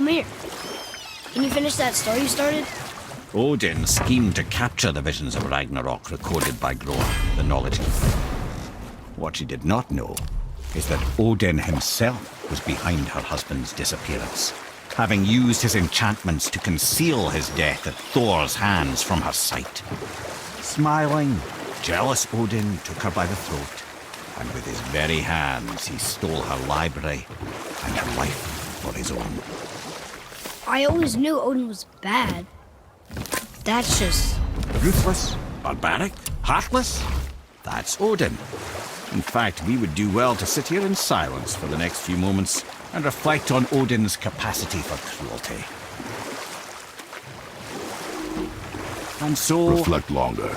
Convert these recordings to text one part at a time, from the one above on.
Come here. Can you finish that story you started? Odin schemed to capture the visions of Ragnarok recorded by Groa, the Knowledge Keeper. What she did not know is that Odin himself was behind her husband's disappearance, having used his enchantments to conceal his death at Thor's hands from her sight. Smiling, jealous Odin took her by the throat, and with his very hands he stole her library and her life for his own. I always knew Odin was bad. That's just... Ruthless, barbaric, heartless? That's Odin. In fact, we would do well to sit here in silence for the next few moments and reflect on Odin's capacity for cruelty. And so... Reflect longer.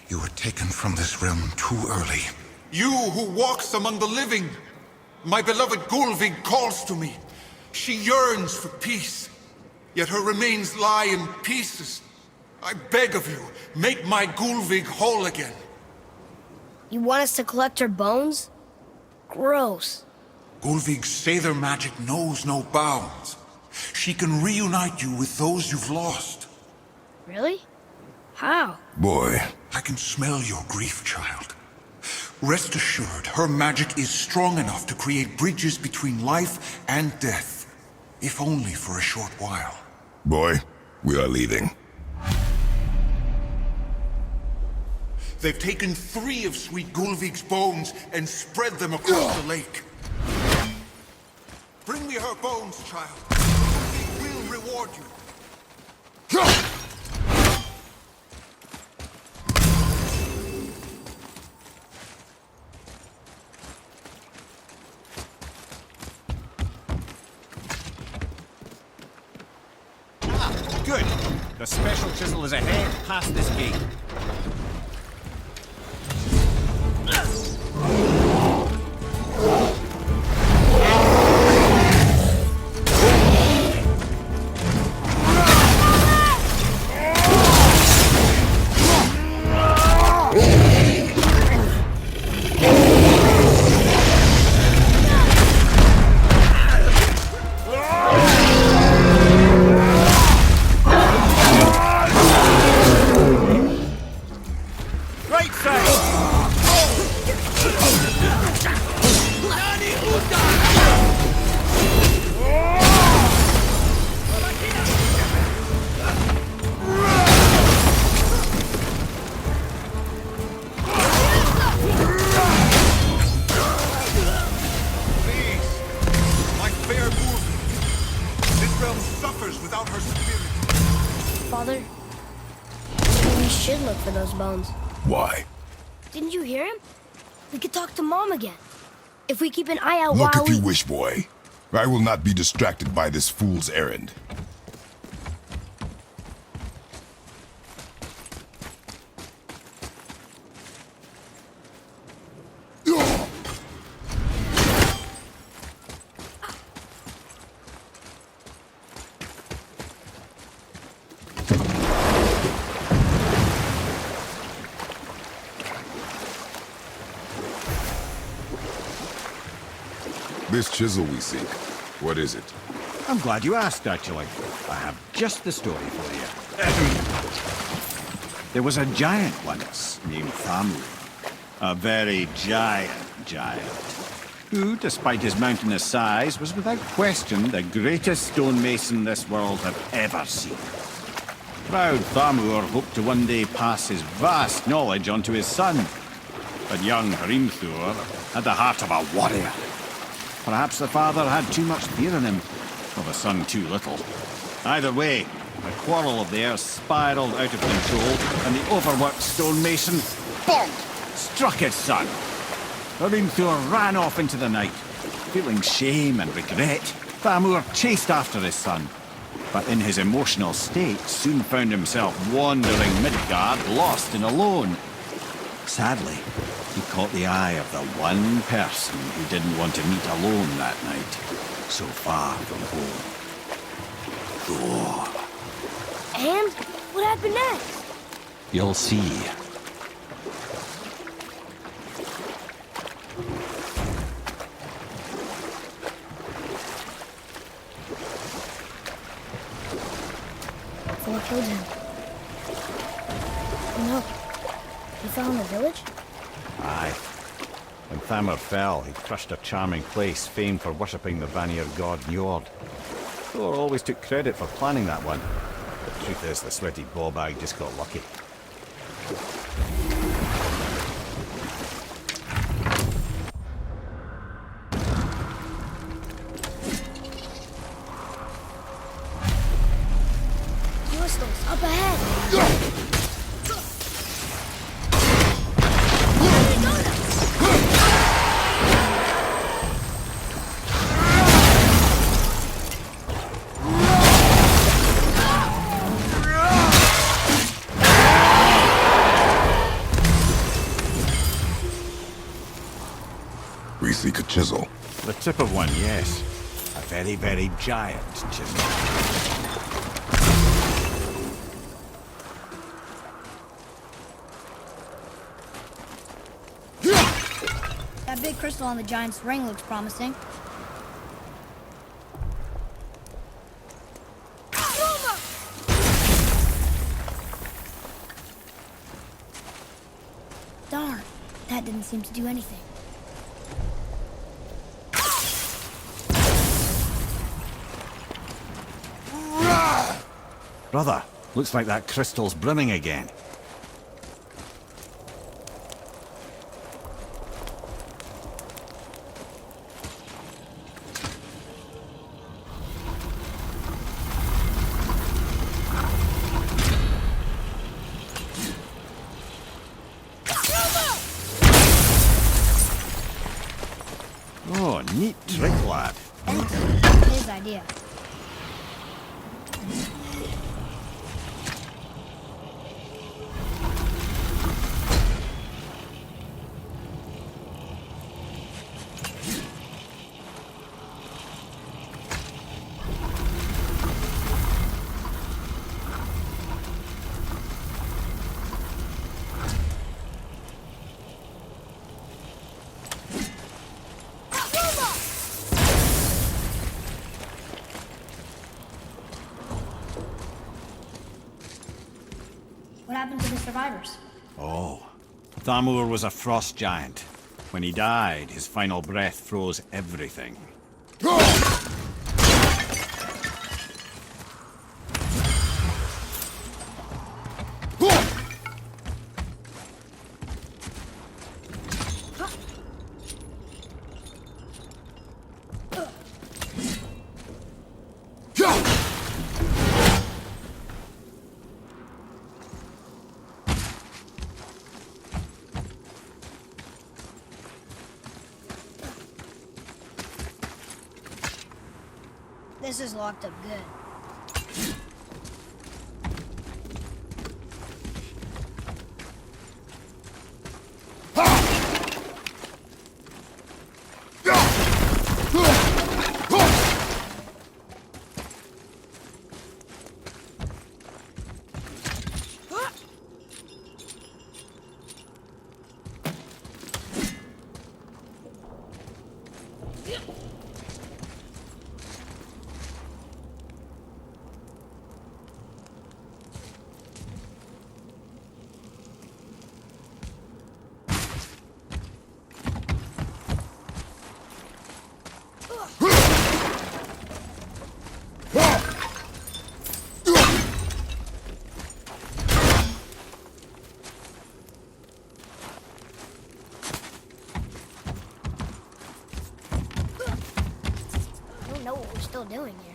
You were taken from this realm too early. You who walks among the living! My beloved Gulvig calls to me. She yearns for peace, yet her remains lie in pieces. I beg of you, make my Gulvig whole again. You want us to collect her bones? Gross. Gulvig's Sather magic knows no bounds. She can reunite you with those you've lost. Really? How? Boy. I can smell your grief, child. Rest assured, her magic is strong enough to create bridges between life and death, if only for a short while. Boy, we are leaving. They've taken 3 of sweet Gulvig's bones and spread them across the lake. Bring me her bones, child. Gulvig will reward you. Good. The special chisel is ahead past this gate. Father, maybe we should look for those bones. Why? Didn't you hear him? We could talk to Mom again. If we keep an eye out Look while if you wish, boy. I will not be distracted by this fool's errand. This chisel we seek, what is it? I'm glad you asked, actually. I have just the story for you. There was a giant once named Famru. A very giant, who, despite his mountainous size, was without question the greatest stonemason this world had ever seen. Proud Thamur hoped to one day pass his vast knowledge on to his son. But young Hrimthur had the heart of a warrior. Perhaps the father had too much fear in him, or the son too little. Either way, the quarrel of theirs spiraled out of control, and the overworked stonemason, bonk, struck his son. Hrimthur ran off into the night. Feeling shame and regret, Thamur chased after his son, but in his emotional state soon found himself wandering Midgard, lost and alone. Sadly, he caught the eye of the one person who didn't want to meet alone that night, so far from home. Gore. And what happened next? You'll see. Thor killed him. No. He fell in the village? Aye. When Thamur fell, he crushed a charming place famed for worshipping the Vanir god Njord. Thor always took credit for planning that one. The truth is, the sweaty ballbag just got lucky. Crystals up ahead! We seek a chisel. The tip of one, yes. A very, very giant chisel. That big crystal on the giant's ring looks promising. Darn, that didn't seem to do anything. Brother, looks like that crystal's brimming again. Oh, neat trick, lad. His idea. What happened to the survivors? Oh, Thamur was a frost giant. When he died, his final breath froze everything. This is locked up good. still doing here?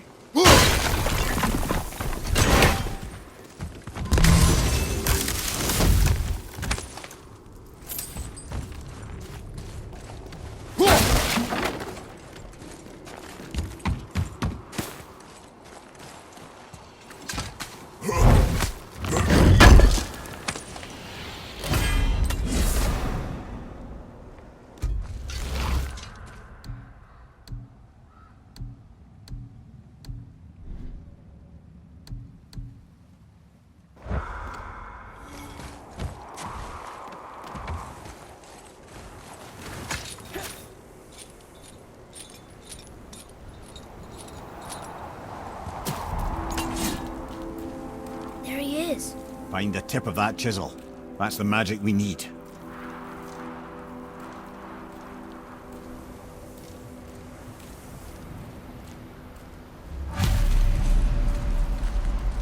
There he is. Find the tip of that chisel. That's the magic we need.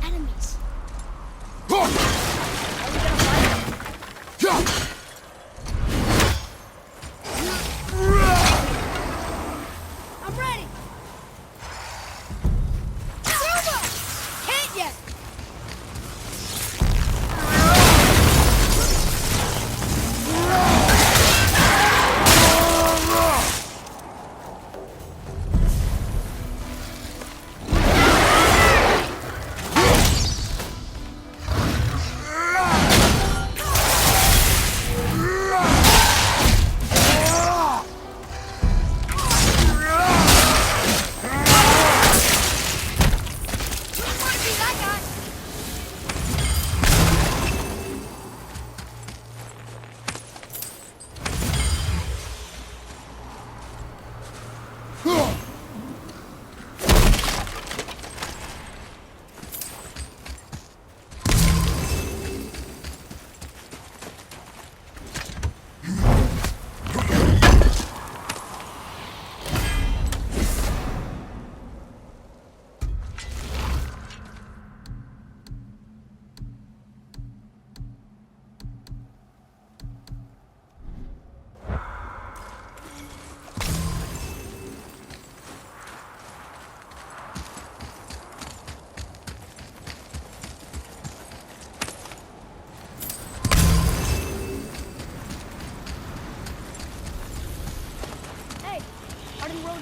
Enemies. I'm ready. Silver! Can't yet.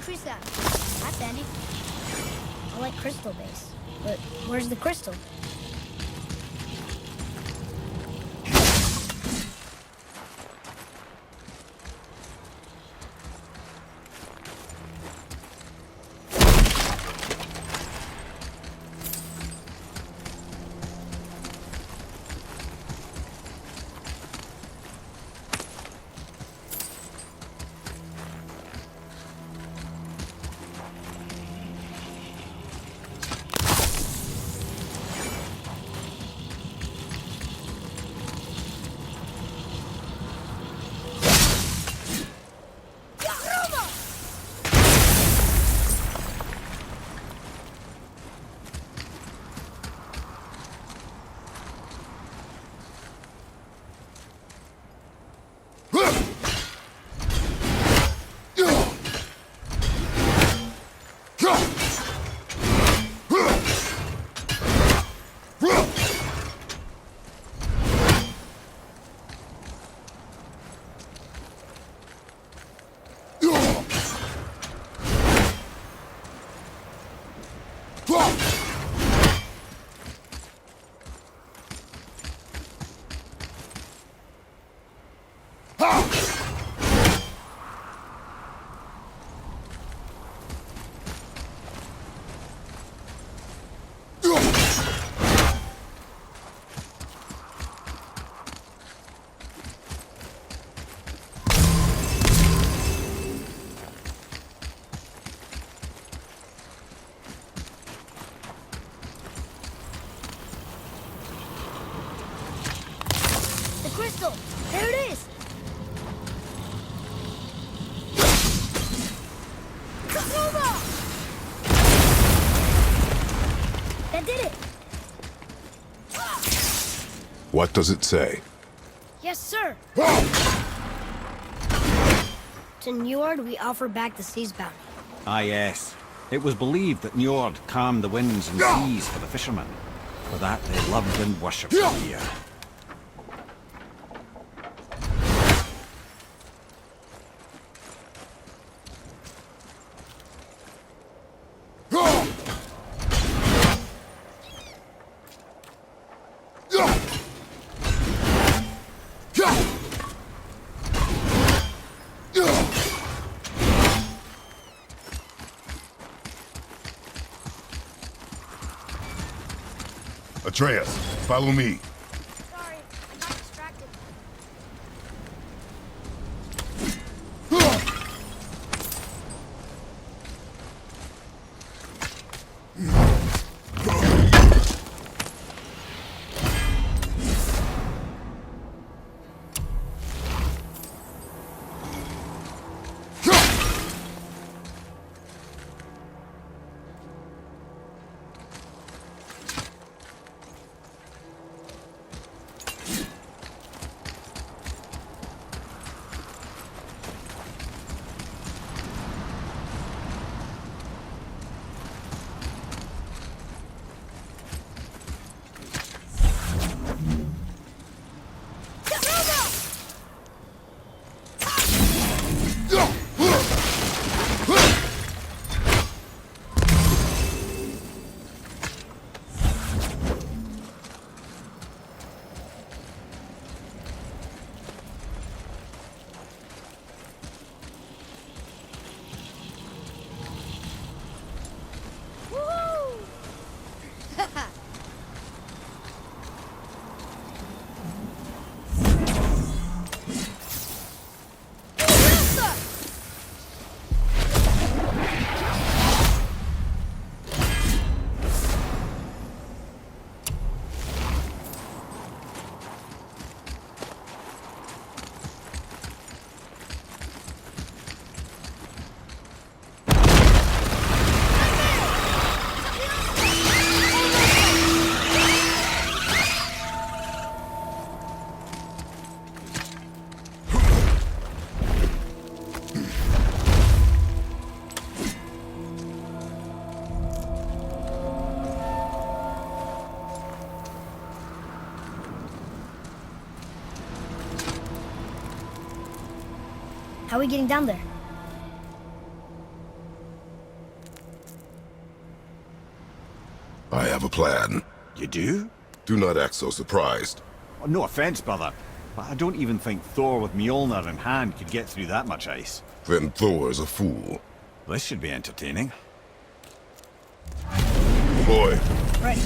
Tree sap. That's handy. I like crystal base. But where's the crystal? Crystal! There it is! Over! That did it! What does it say? Yes, sir! To Neward, we offer back the sea's bounty. Ah, yes. It was believed that Njord calmed the winds and seas for the fishermen. For that they loved and worshipped him here. Atreus, follow me. Sorry, I got distracted. How are we getting down there? I have a plan. You do? Do not act so surprised. Oh, no offense, brother, but I don't even think Thor with Mjolnir in hand could get through that much ice. Then Thor is a fool. This should be entertaining. Boy, Right.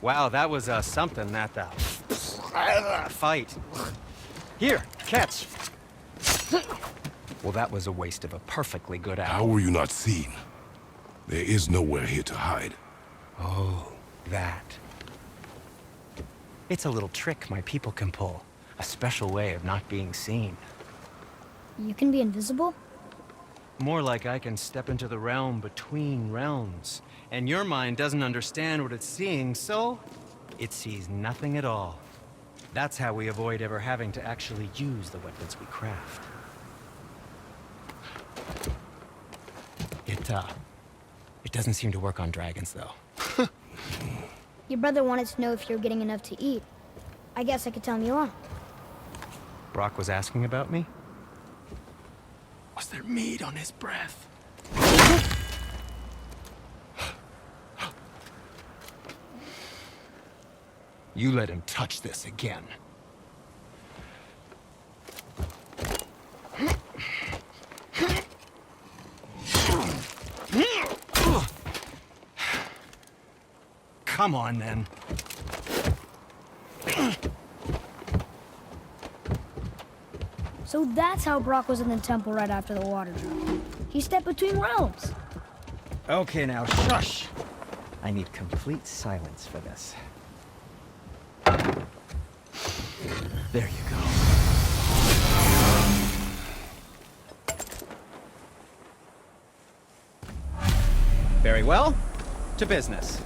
Wow, that was something, that fight. Here, catch. Well, that was a waste of a perfectly good How apple. were you not seen? There is nowhere here to hide. Oh, that. It's a little trick my people can pull. A special way of not being seen. You can be invisible? More like I can step into the realm between realms. And your mind doesn't understand what it's seeing, so it sees nothing at all. That's how we avoid ever having to actually use the weapons we craft. It doesn't seem to work on dragons, though. Your brother wanted to know if you're getting enough to eat. I guess I could tell him you are. Brock was asking about me? Was there meat on his breath? You let him touch this again. Come on, then. So that's how Brock was in the temple right after the water drop. He stepped between realms. Okay, now, shush! I need complete silence for this. There you go. Very well. To business.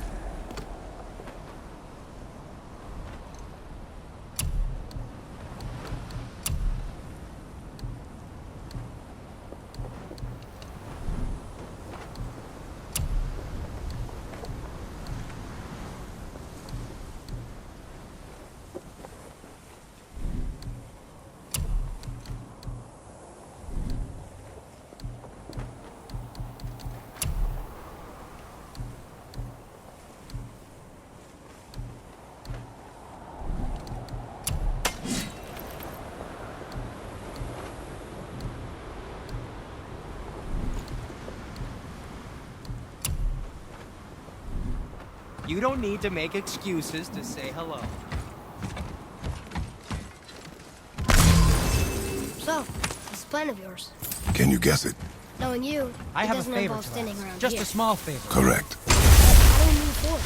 You don't need to make excuses to say hello. So, what's the plan of yours? Can you guess it? Knowing you, I it have a doesn't favor involve to standing ask. around Just here. a small favor. Correct. How do we move forward?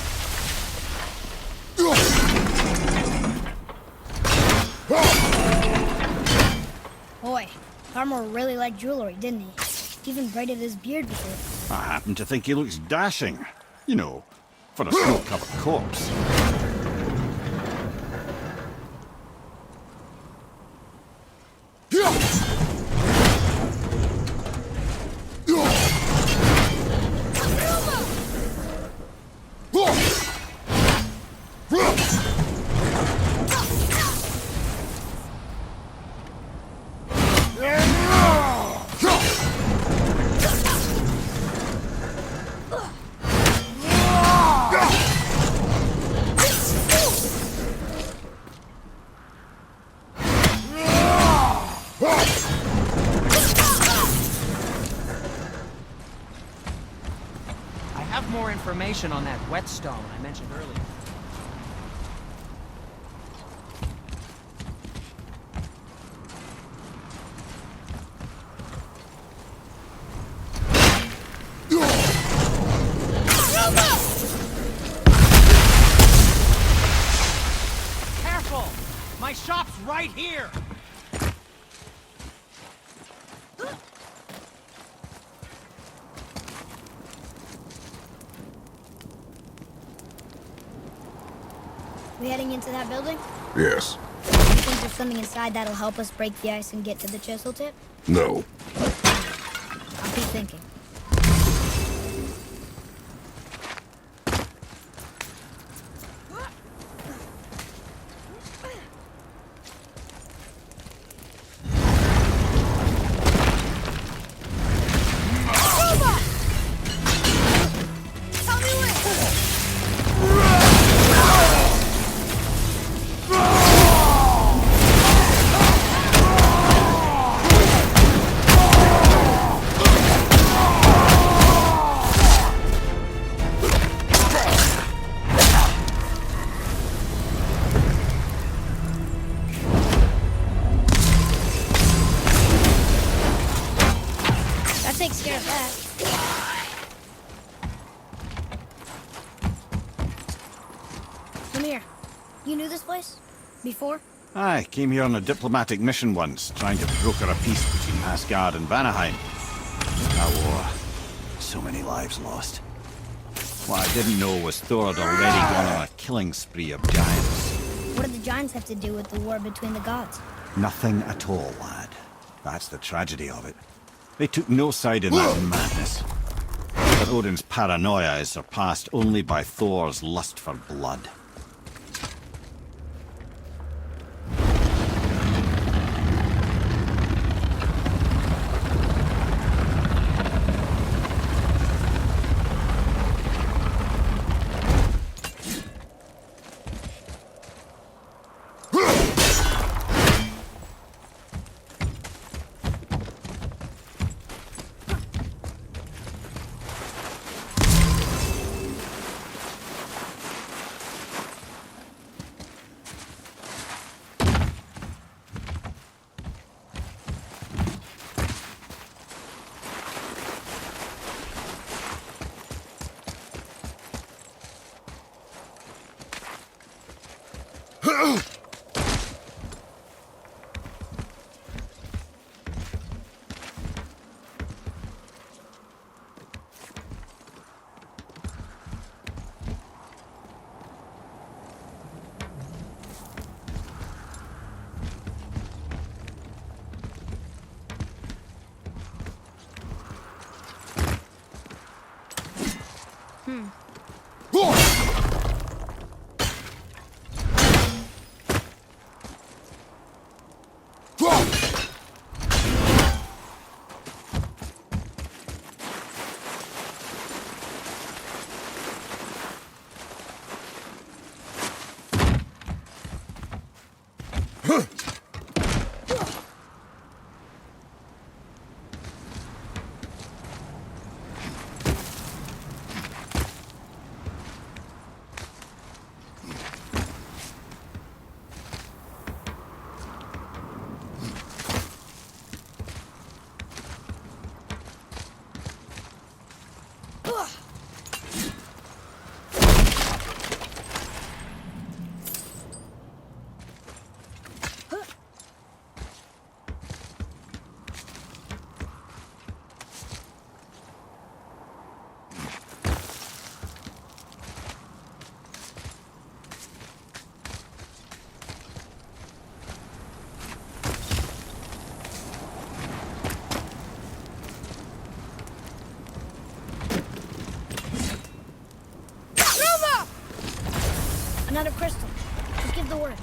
Boy, Farmer really liked jewelry, didn't he? He even braided his beard with it. I happen to think he looks dashing. You know, for a snow-covered corpse. I have more information on that whetstone I mentioned earlier. Careful! My shop's right here! We heading into that building? Yes. You think there's something inside that'll help us break the ice and get to the chisel tip? No. I'll keep thinking. takes care of that. Come here. You knew this place? Before? I came here on a diplomatic mission once, trying to broker a peace between Asgard and Vanaheim. That war. So many lives lost. What I didn't know was Thor had already gone on a killing spree of giants. What do the giants have to do with the war between the gods? Nothing at all, lad. That's the tragedy of it. They took no side in that madness. But Odin's paranoia is surpassed only by Thor's lust for blood. Another crystal. Just give the word.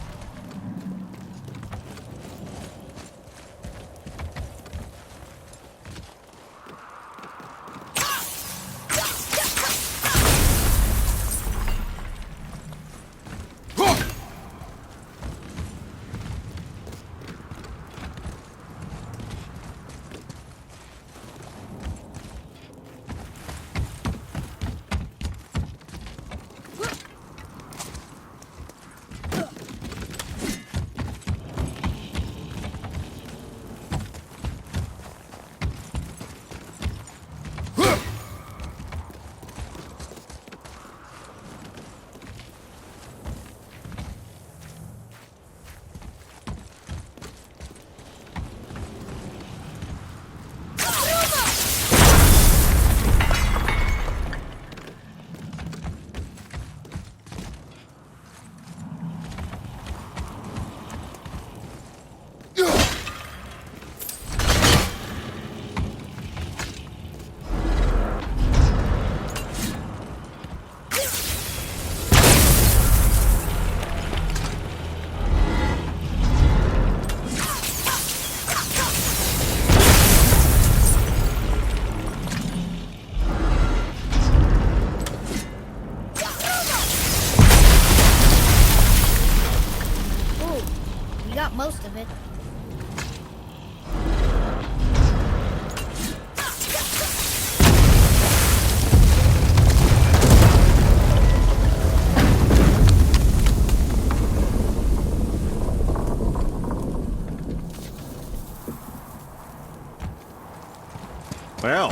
Well,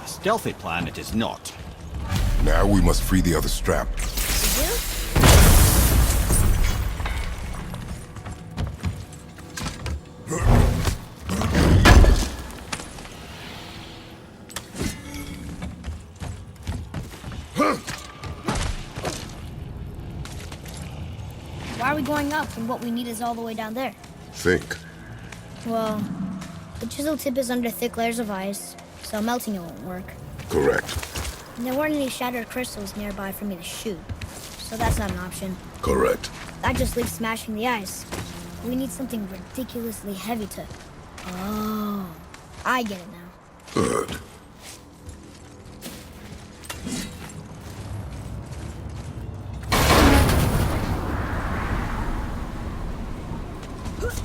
a stealthy plan it is not. Now we must free the other strap. You do? Why are we going up when what we need is all the way down there? Think. Well, the chisel tip is under thick layers of ice, so melting it won't work. Correct. And there weren't any shattered crystals nearby for me to shoot, so that's not an option. Correct. That just leaves smashing the ice. We need something ridiculously heavy to... Oh, I get it now. Good.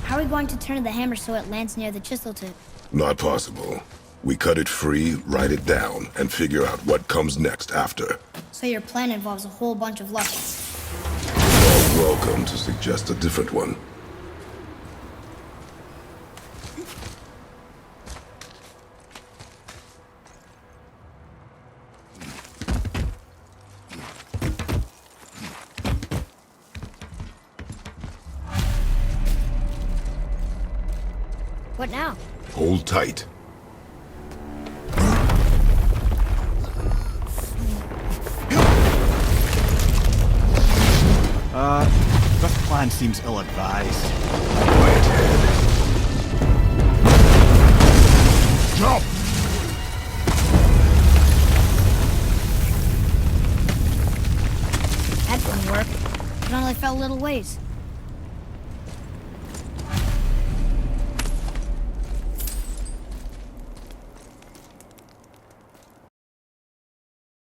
How are we going to turn the hammer so it lands near the chisel tip? Not possible. We cut it free, write it down, and figure out what comes next after. So your plan involves a whole bunch of luck. You're welcome to suggest a different one. What now? Hold tight. This plan seems ill-advised. Quiet head. Jump! That didn't work. It only fell a little ways.